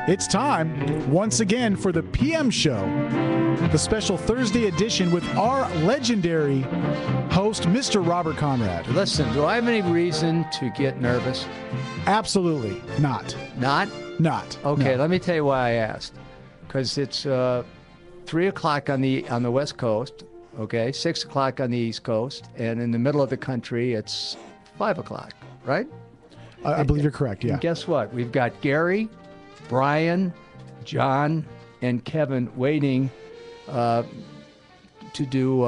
It's time, once again, for the PM Show, the special Thursday edition with our legendary host, Mr. Robert Conrad. Listen, do I have any reason to get nervous? Absolutely not. Not? Not. Okay, no. Let me tell you why I asked. Because it's 3 o'clock on the West Coast, okay, 6 o'clock on the East Coast, and in the middle of the country, it's 5 o'clock, right? I believe you're correct, yeah. And guess what? We've got Gary, Brian, John, and Kevin waiting to do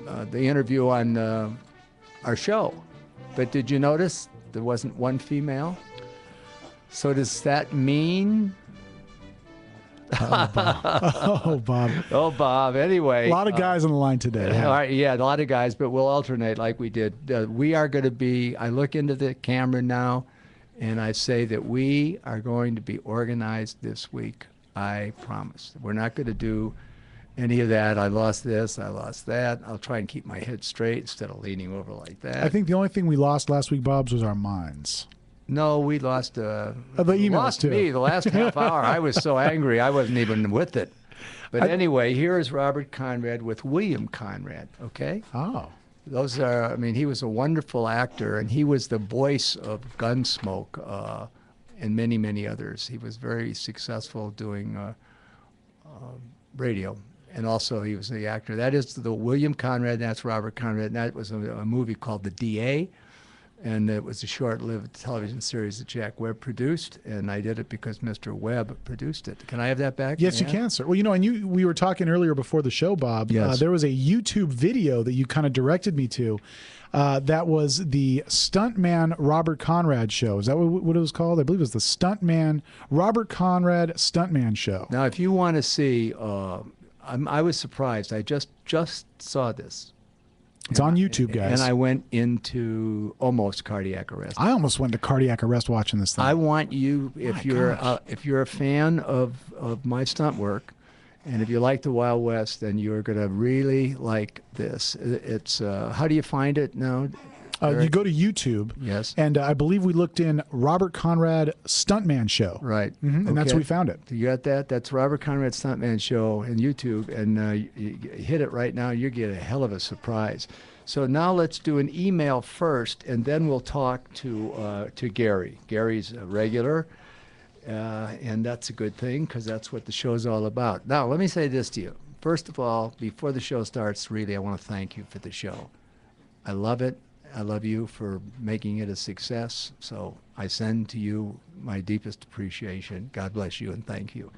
the interview on our show. But did you notice there wasn't one female? So does that mean... Oh, Bob. Oh, Bob. Oh, Bob. Anyway. A lot of guys on the line today. All right, yeah, a lot of guys, but we'll alternate like we did. We are going to be, I look into the camera now, and I say that we are going to be organized this week. I promise. We're not going to do any of that. I lost this, I lost that. I'll try and keep my head straight instead of leaning over like that. I think the only thing we lost last week, Bob's, was our minds. No, we lost the emails lost too. Me the last half hour. I was so angry I wasn't even with it. But anyway, here is Robert Conrad with William Conrad, okay? Oh. Those are, I mean, he was a wonderful actor, and he was the voice of Gunsmoke and many, many others. He was very successful doing radio, and also he was the actor. That is the William Conrad, that's Robert Conrad, and that was a movie called The DA, and it was a short-lived television series that Jack Webb produced, and I did it because Mr. Webb produced it. Can I have that back? Yes, you can, sir. Well, you know, and we were talking earlier before the show, Bob. Yes. There was a YouTube video that you kind of directed me to. That was the Stuntman Robert Conrad show. Is that what it was called? I believe it was the Stuntman Robert Conrad Stuntman show. Now, if you want to see, I was surprised. I just saw this. It's on YouTube, guys. And I went into almost cardiac arrest. I almost went to cardiac arrest watching this thing. I want you, if you're a fan of my stunt work, and if you like the Wild West, then you're going to really like this. It's how do you find it now? You go to YouTube. Yes. And I believe we looked in Robert Conrad Stuntman Show. Right. And that's where we found it. You got that? That's Robert Conrad Stuntman Show on YouTube. And you hit it right now, you get a hell of a surprise. So now let's do an email first, and then we'll talk to Gary. Gary's a regular, and that's a good thing because that's what the show's all about. Now, let me say this to you. First of all, before the show starts, really, I want to thank you for the show. I love it. I love you for making it a success. So I send to you my deepest appreciation. God bless you and thank you.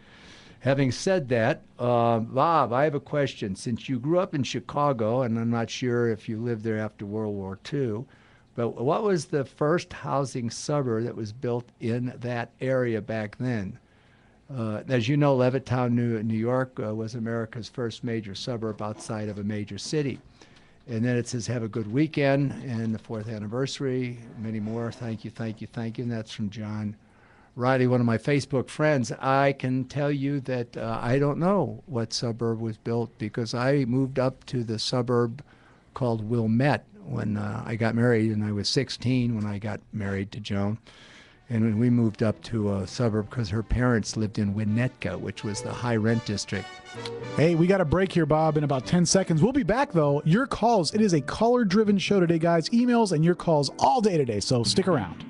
Having said that, Bob, I have a question. Since you grew up in Chicago, and I'm not sure if you lived there after World War II, but what was the first housing suburb that was built in that area back then? As you know, Levittown, New York was America's first major suburb outside of a major city. And then it says, have a good weekend, and the 4th anniversary, many more. Thank you, thank you, thank you. And that's from John Riley, one of my Facebook friends. I can tell you that I don't know what suburb was built because I moved up to the suburb called Wilmette when I got married, and I was 16 when I got married to Joan. And when we moved up to a suburb because her parents lived in Winnetka, which was the high rent district. Hey, we got a break here, Bob, in about 10 seconds. We'll be back, though. Your calls. It is a caller-driven show today, guys. Emails and your calls all day today, so stick around.